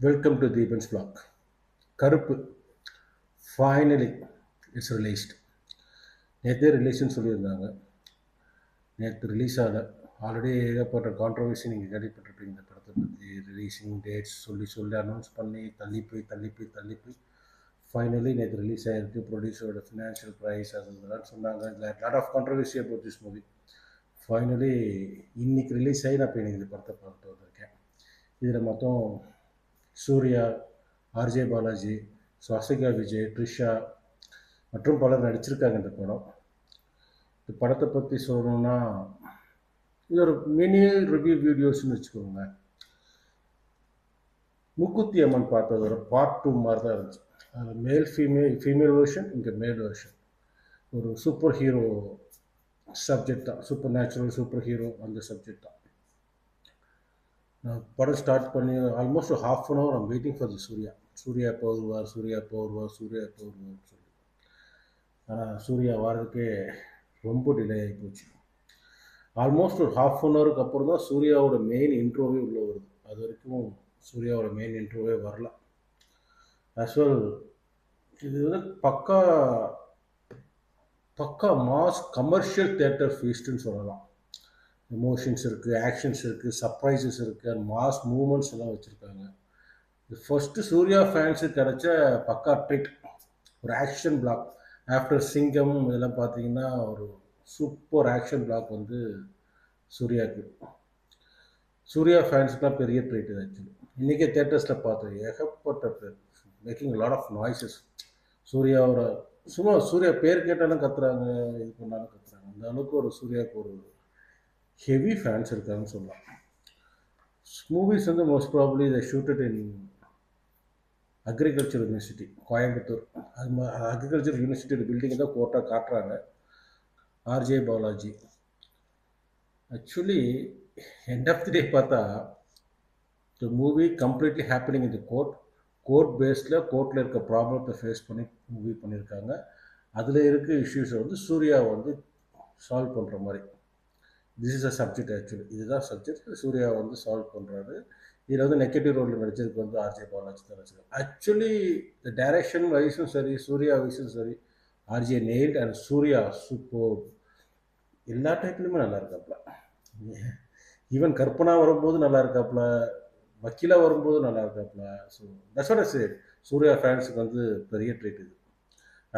Welcome to Deepan's vlog. Karuppu finally it's released. நேற்றே ரிலீஸ்ன்னு சொல்லியிருந்தாங்க. நேற்று ரிலீஸ் ஆகலை. ஆல்ரெடி ஏகப்பட்ட கான்ட்ரவர்சி நீங்கள் கேள்விப்பட்டிருப்பீங்க இந்த படத்தை பற்றி. ரிலீஸிங் டேட்ஸ் சொல்லி அனௌன்ஸ் பண்ணி தள்ளி போய் ஃபைனலி நேற்று ரிலீஸ் ஆகிருக்கு. ப்ரொடியூசரோட ஃபினான்ஷியல் ப்ரைஸ் அது இதெல்லாம் சொன்னாங்க. Lot of controversy about this movie. Finally இன்னைக்கு ரிலீஸ் ஆகி நான் இப்போ எனக்கு இந்த படத்தை பார்த்துட்டு வந்திருக்கேன். இதில் மொத்தம் சூர்யா, ஆர்ஜே பாலாஜி, ஸ்வாசிகா விஜய், ட்ரிஷா மற்றும் பலர் நடிச்சிருக்காங்க இந்த படம். இந்த படத்தை பற்றி சொல்லணும்னா இது ஒரு மினி ரிவ்யூ வீடியோஸ்னு வச்சுக்கோங்க. மூக்குத்தி அம்மன் பார்த்ததோட பார்ட் 2 மாதிரி தான் இருந்துச்சு. ஃபீமேல் வெர்ஷன், இங்கே மேல் வெர்ஷன். ஒரு சூப்பர் ஹீரோ சப்ஜெக்ட் தான், சூப்பர் நேச்சுரல் சூப்பர் ஹீரோ அந்த சப்ஜெக்ட் தான். நான் படம் ஸ்டார்ட் பண்ணி ஆல்மோஸ்ட் ஒரு ½ an hour I'm waiting for the Suriya எப்போ வருவார் சொல்லி. ஆனால் சூர்யா வாரதுக்கே ரொம்ப டிலே ஆகி போச்சு. ஆல்மோஸ்ட் ஒரு ½ அன் ஹவருக்கு அப்புறம் தான் சூர்யாவோட மெயின் இன்ட்ரோவே உள்ளே வருது. அது வரைக்கும் சூர்யாவோட மெயின் இன்ட்ரோவே வரல. ஆக்சுவல் இது வந்து பக்கா மாஸ் கமர்ஷியல் தியேட்டர் ஃபீஸ்ட்டுன்னு சொல்லலாம். எமோஷன்ஸ் இருக்குது, ஆக்ஷன்ஸ் இருக்குது, சர்ப்ரைசஸ் இருக்குது, அண்ட் மாஸ் மூமெண்ட்ஸ் எல்லாம் வச்சுருக்காங்க. இது ஃபஸ்ட்டு சூர்யா ஃபேன்ஸுக்கு கிடைச்ச பக்கா ட்ரீட். ஒரு ஆக்ஷன் பிளாக் ஆஃப்டர் சிங்கம் இதெல்லாம் பார்த்தீங்கன்னா ஒரு சூப்பர் ஆக்ஷன் பிளாக் வந்து சூர்யாவுக்கு. சூர்யா ஃபேன்ஸுக்குலாம் பெரிய ட்ரீட் இது ஆக்சுவலி. இன்றைக்கே தேட்டர்ஸில் பார்த்தோம், ஏகப்பட்ட பேர் மேக்கிங் லாட் ஆஃப் நாய்ஸஸ். சூர்யாவோட சூர்யா பேர் கேட்டாலும் கத்துறாங்க, இது பண்ணாலும் கத்துறாங்க. அந்த அளவுக்கு ஒரு சூர்யாவுக்கு ஒரு ஹெவி ஃபேன்ஸ் இருக்காங்கன்னு சொல்லலாம். மூவிஸ் வந்து மோஸ்ட் ப்ராபப்ளி இதை shooted in agriculture university Coimbatore. அது அக்ரிகல்ச்சர் யூனிவர்சிட்டியோட பில்டிங் தான் கோர்ட்டாக காட்டுறாங்க. RJ Balaji actually end of the day பார்த்தா the movie completely happening in the court பேஸில் கோர்ட்டில் இருக்க ப்ராப்ளத்தை ஃபேஸ் பண்ணி மூவி பண்ணியிருக்காங்க. அதில் இருக்க இஷ்யூஸை வந்து சூர்யா வந்து சால்வ் பண்ணுற மாதிரி. This is a subject actually. இதுதான் சப்ஜெக்ட். சூர்யா வந்து சால்வ் பண்ணுறாரு. இதில் வந்து நெகட்டிவ் ரோலில் நடிச்சதுக்கு வந்து ஆர்ஜே பாலாஜி தான் நடிச்சிருக்காங்க. ஆக்சுவலி இந்த டைரக்ஷன் வைஸும் சரி, சூர்யா வைஸும் சரி, RJ nailed and Suriya super. எல்லா டைட்டிலுமே நல்லா இருக்காப்புல. ஈவன் கற்பனா வரும்போது நல்லா இருக்காப்புல, வக்கீலா வரும்போது நல்லா இருக்காப்புல. So that's what I said. Suriya ஃபேன்ஸுக்கு வந்து பெரிய ட்ரீட் இது.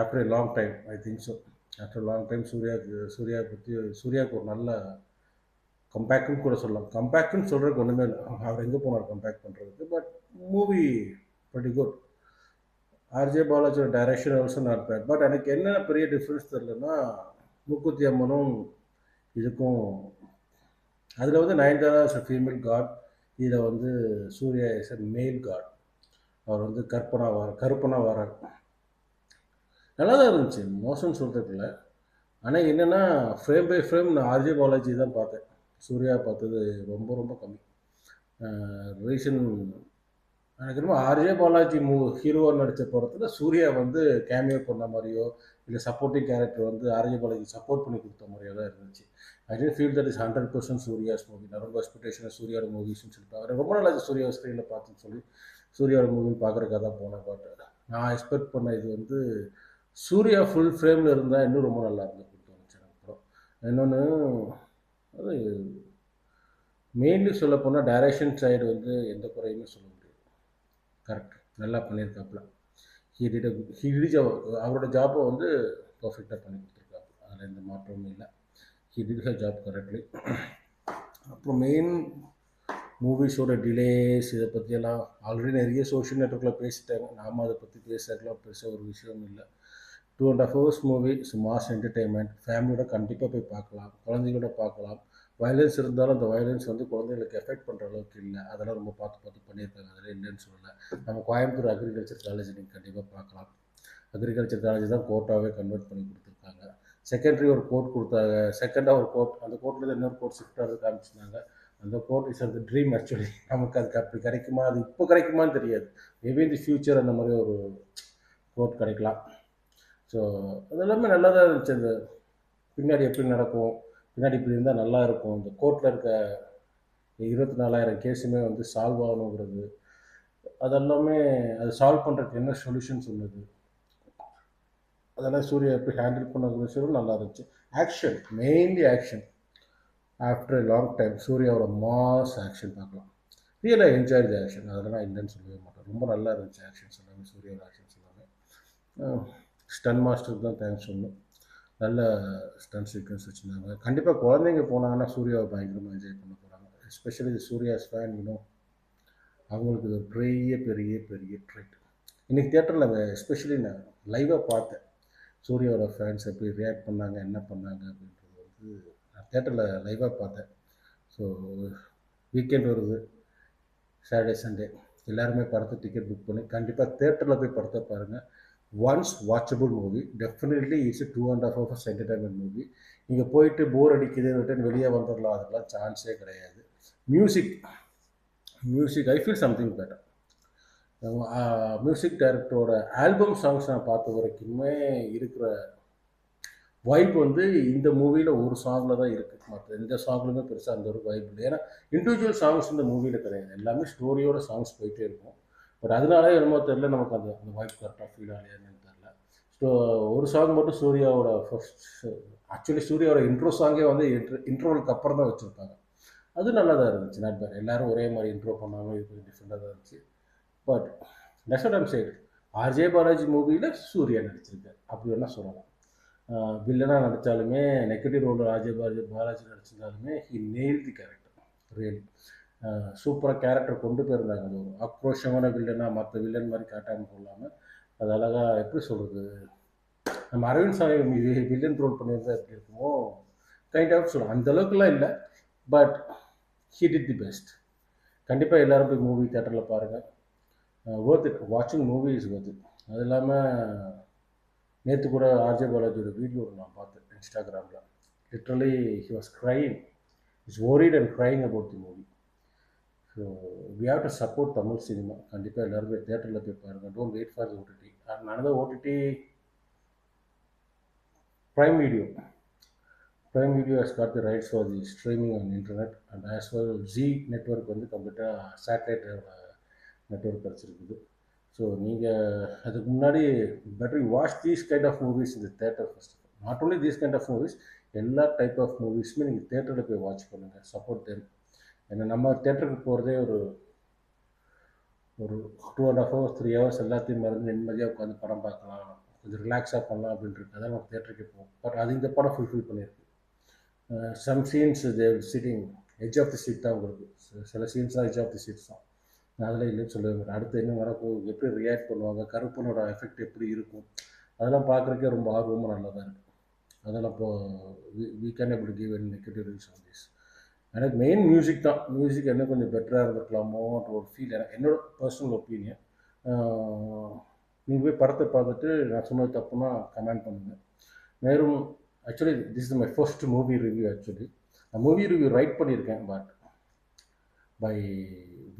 After a long time I think so. After long time சூர்யாவுக்கு ஒரு நல்ல கம்பேக்குன்னு கூட சொல்லலாம். கம்பேக்குன்னு சொல்கிறதுக்கு ஒன்றுமே இல்லை, அவர் எங்கே போனார் கம்பேக் பண்ணுறதுக்கு. But movie pretty good. RJ பாலாஜியோட direction also not bad. But எனக்கு என்ன பெரிய டிஃப்ரென்ஸ் தெரிலன்னா, மூக்குத்தி அம்மனும் இதுக்கும் அதில் வந்து Nayanthara is a female god, இதில் வந்து சூர்யா இஸ் அ மேல் காட். அவர் வந்து கருப்பனா வரார். நல்லா தான் இருந்துச்சு, மோசம்னு சொல்கிறதுக்கு இல்லை. ஆனால் என்னென்னா ஃப்ரேம் பை ஃப்ரேம் நான் ஆர்ஜே பாலாஜி தான் பார்த்தேன். சூர்யா பார்த்தது ரொம்ப ரொம்ப கம்மி. ரீசன் எனக்கு ரொம்ப ஆர்ஜே பாலாஜி ஹீரோவாக நடித்த படத்தில் சூர்யா வந்து கேமியோ பண்ண மாதிரியோ இல்லை சப்போர்ட்டிங் கேரக்டர் வந்து ஆர்ஜே பாலாஜி சப்போர்ட் பண்ணி கொடுத்த மாதிரியோ தான் இருந்துச்சு. I tend feel that is 100% Suriya's movie. நான் ரொம்ப எக்ஸ்பெக்டேஷன் சூர்யாவோட மூவிஸ்ன்னு சொல்லிட்டு அவர் ரொம்ப நல்லா சூர்யா ஸ்க்ரீனில் பார்த்துன்னு சொல்லி சூர்யாவோட மூவி பார்க்குறக்காக தான் போனேன். பட் நான் எக்ஸ்பெக்ட் பண்ண இது வந்து சூர்யா ஃபுல் ஃப்ரேமில் இருந்தால் இன்னும் ரொம்ப நல்லா இருந்துன்னு தோணுச்சு எனக்கு படம். இன்னொன்று அது மெயின்லி சொல்ல போனால் டைரக்ஷன் சைடு வந்து எந்த குறையுமே சொல்ல முடியாது. கரெக்ட், நல்லா பண்ணியிருக்காப்புல. அவரோட ஜாப்பை வந்து பர்ஃபெக்டாக பண்ணி கொடுத்துருக்காப்புல, அதில் எந்த மாற்றமும் இல்லை. He did her job correctly. அப்புறம் மெயின் மூவிஸோட டிலேஸ் இதை பற்றியெல்லாம் ஆல்ரெடி நிறைய சோஷியல் நெட்வொர்க்கில் பேசிட்டாங்க. நாம் அதை பற்றி பேசுறதுலாம் பெருசாக ஒரு விஷயம் இல்லை. 2.5 hours movie is mass entertainment. ஃபேமிலியோட கண்டிப்பாக போய் பார்க்கலாம், குழந்தைகளோட பார்க்கலாம். வயலன்ஸ் இருந்தாலும் அந்த வயலன்ஸ் வந்து குழந்தைகளுக்கு எஃபெக்ட் பண்ணுற அளவுக்கு இல்லை. அதெல்லாம் ரொம்ப பார்த்து பண்ணியிருக்காங்க, அதெல்லாம் இல்லைன்னு சொல்லலை. நம்ம கோயம்புத்தூர் அக்ரிகல்ச்சர் காலேஜ் நீங்கள் கண்டிப்பாக பார்க்கலாம். அக்ரிகல்ச்சர் காலேஜ் தான் கோர்ட்டாகவே கன்வெர்ட் பண்ணி கொடுத்துருக்காங்க. செகண்டரி ஒரு கோர்ட் கொடுத்தாங்க, செகண்டாக ஒரு கோர்ட், அந்த கோர்ட்டில் இன்னொரு கோர்ட் ஷிஃப்ட் ஆகிறது காமிச்சிருந்தாங்க. அந்த கோர்ட் இஸ் அந்த ட்ரீம் ஆக்சுவலி. நமக்கு அதுக்கு அப்படி கிடைக்குமா, அது இப்போ கிடைக்குமான்னு தெரியாது. மேபி இந்த ஃப்யூச்சர் அந்த மாதிரி ஒரு கோர்ட் கிடைக்கலாம். ஸோ அதெல்லாமே நல்லா தான் இருந்துச்சு. அந்த பின்னாடி எப்படி நடக்கும், பின்னாடி இப்படி இருந்தால் நல்லா இருக்கும், இந்த கோர்ட்டில் இருக்க 24,000 கேஸுமே வந்து சால்வ் ஆகணுங்கிறது. அதெல்லாமே அது சால்வ் பண்ணுறதுக்கு என்ன சொல்யூஷன் சொன்னது, அதெல்லாம் சூர்யா எப்படி ஹேண்டில் பண்ண விஷயம் நல்லா இருந்துச்சு. Action, mainly action. After long time சூர்யாவோட மாஸ் ஆக்ஷன் பார்க்கலாம். ரியலாக என்ஜாய் தி ஆக்ஷன், அதெல்லாம் இல்லைன்னு சொல்லவே மாட்டேன். ரொம்ப நல்லா இருந்துச்சு ஆக்ஷன்ஸ் எல்லாமே, சூர்யாவோட ஆக்ஷன்ஸ் எல்லாமே. ஸ்டன் மாஸ்டருக்கு தான் தேங்க்ஸ் சொல்லணும். நல்ல ஸ்டன் சீக்வன்ஸ் வச்சுருந்தாங்க. கண்டிப்பாக குழந்தைங்க போனாங்கன்னா சூர்யாவை பயங்கரமாக என்ஜாய் பண்ண போகிறாங்க. எஸ்பெஷலி சூர்யாஸ் ஃபேன் அவங்களுக்கு இது ஒரு பெரிய பெரிய பெரிய ட்ரீட். இன்றைக்கி தேட்டரில் எஸ்பெஷலி நான் லைவாக பார்த்தேன். சூர்யாவோட ஃபேன்ஸ் எப்படி ரியாக்ட் பண்ணாங்க, என்ன பண்ணாங்க அப்படின்றது வந்து நான் தேட்டரில் லைவாக பார்த்தேன். ஸோ வீக்கெண்ட் வருது, சாட்டர்டே சண்டே, எல்லாருமே படத்தை டிக்கெட் புக் பண்ணி கண்டிப்பாக தேட்டரில் போய் படத்தை பாருங்கள். Once watchable movie, definitely it's 2.5 hours entertainment movie. நீங்கள் போயிட்டு போர் அடிக்குது ரிட்டன் வெளியே வந்துடலாம், அதெல்லாம் சான்ஸே கிடையாது. Music, I feel something better. Music டைரக்டரோட ஆல்பம் சாங்ஸ் நான் பார்த்த வரைக்குமே இருக்கிற வைப் வந்து இந்த மூவியில் ஒரு சாங்கில் தான் இருக்குது. மற்ற எந்த சாங்லையுமே பெருசாக அந்த ஒரு வைப் இல்லை. ஏன்னா இண்டிவிஜுவல் சாங்ஸ் இந்த மூவியில் கிடையாது, எல்லாமே ஸ்டோரியோட சாங்ஸ் போயிட்டே இருக்கும். பட் அதனாலே என்னமோ தெரில, நமக்கு அந்த அந்த வைப் கரெக்டாக ஃபீல் ஆகலையான்னு தெரில. ஸோ ஒரு சாங் மட்டும் சூர்யாவோட ஃபர்ஸ்ட், ஆக்சுவலி சூர்யாவோட இன்ட்ரோ சாங்கே வந்து இன்ட்ரோவுக்கு அப்புறம் தான் வச்சுருப்பாங்க. அது நல்லா தான் இருந்துச்சு, நாட் பேட். எல்லோரும் ஒரே மாதிரி இன்ட்ரோ பண்ணாமல் இது கொஞ்சம் டிஃப்ரெண்ட்டாக தான் இருந்துச்சு. But that's what I'm saying. RJ Balaji மூவியில் சூர்யா நடிச்சிருக்காரு, அப்படி வேணால் சொல்லலாம். வில்லனாக நடித்தாலுமே, நெகட்டிவ் ரோலில் பாலாஜி நடிச்சிருந்தாலுமே he nail the character really. சூப்பராக கேரக்டர் கொண்டு போயிருந்தாங்க. அது ஒரு ஆக்ரோஷமான வில்லனாக மற்ற வில்லன் மாதிரி காட்டாமல் போடலாமல் அது அழகாக, எப்படி சொல்கிறது, நம்ம அரவிந்த் சாமி வில்லன் ரோல் பண்ணியிருந்தா எப்படி இருக்குமோ கைண்ட் ஆஃப் சொல்லலாம். அந்தளவுக்குலாம் இல்லை, but he did the best. கண்டிப்பாக எல்லோரும் போய் மூவி தேட்டரில் பாருங்கள். ஒர்த் இட், வாட்சிங் மூவி இஸ் ஒர்த் இட். அது இல்லாமல் நேற்று கூட ஆர்ஜே பாலாஜியோட வீடியோ நான் பார்த்தேன் இன்ஸ்டாகிராமில். Literally he was crying, is worried and crying about the movie. So we have to support Tamil cinema. கண்டிப்பாக எல்லோரும் போய் தேட்டரில் போய் பாருங்கள். Don't wait for the OTT. And another OTT, Prime Video has got the rights for the streaming on internet, and as well G network வந்து கம்ப்ளீட்டாக சேட்டலைட்டோட network கிடச்சிருக்குது. ஸோ நீங்கள் அதுக்கு முன்னாடி better watch these kind of movies இந்த theatre first. Not only these kind of movies, எல்லா type of மூவிஸுமே நீங்கள் தேட்டரில் போய் வாட்ச் பண்ணுங்கள், சப்போர்ட் தேம். ஏன்னா நம்ம தேட்டருக்கு போகிறதே ஒரு 2.5 hours 3 hours எல்லாத்தையும் மறந்து நிம்மதியாக உட்காந்து படம் பார்க்கலாம், கொஞ்சம் ரிலாக்ஸாக பண்ணலாம் அப்படின்ட்டு அதான் நம்ம தேட்டருக்கு போவோம். பட் அது இந்த படம் ஃபுல்ஃபில் பண்ணியிருக்கு. Some scenes there sitting edge of the seat தான் உங்களுக்கு, சில சீன்ஸ் தான் எட்ஜ் ஆஃப் தி சீட்ஸ் தான். நான் அதில் இல்லைன்னு சொல்லுவேன். அடுத்து என்ன நடக்கும், எப்படி ரியாக்ட் பண்ணுவாங்க, கருப்பனோட எஃபெக்ட் எப்படி இருக்கும், அதெல்லாம் பார்க்குறக்கே ரொம்ப ஆர்வமாக நல்லா தான் இருக்குது. அதெல்லாம் இப்போது we can able to give என் நெகட்டிவ் ரிவ்யூஸ் ஆன் திஸ். எனக்கு மெயின் மியூசிக் தான். மியூசிக் என்ன கொஞ்சம் பெட்டராக இருந்திருக்கலாமோன்ற ஒரு ஃபீல் எனக்கு, என்னோட பர்சனல் ஒப்பீனியன். நீங்கள் போய் படத்தை பார்த்துட்டு நான் சொன்னது தப்புன்னா கமெண்ட் பண்ணுங்கள். மேலும் actually this is my first movie review. Actually நான் மூவி ரிவ்யூ ரைட் பண்ணியிருக்கேன், but by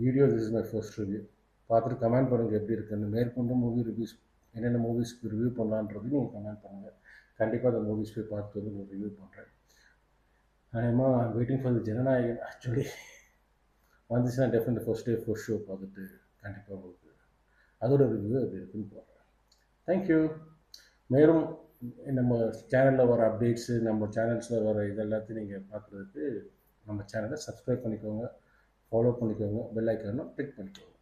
video this is my first review. பார்த்துட்டு கமெண்ட் பண்ணுங்கள் எப்படி இருக்குன்னு. மேற்கொண்டு மூவி ரிவ்யூஸ் என்னென்ன மூவிஸ்க்கு ரிவ்யூ பண்ணலான்றது நீங்கள் கமெண்ட் பண்ணுங்கள். கண்டிப்பாக அந்த மூவிஸ் போய் பார்த்துட்டு வந்து உங்களுக்கு ரிவ்யூ பண்ணுறேன். அதேமாதிரி I'm waiting for the Jananayagan. Actually வந்துச்சுன்னா definite first day first show பார்த்துட்டு கண்டிப்பாக உங்களுக்கு அதோட ரிவ்யூ எப்படி இருக்குன்னு போடுறேன். தேங்க்யூ. மேலும் நம்ம சேனலில் வர அப்டேட்ஸு, நம்ம சேனல்ஸில் வர இதெல்லாத்தையும் நீங்கள் பார்க்குறதுக்கு நம்ம சேனலை சப்ஸ்கிரைப் பண்ணிக்கோங்க, ஃபாலோ பண்ணிக்கோங்க, பெல் ஐக்கானும் கிளிக் பண்ணிக்கோங்க.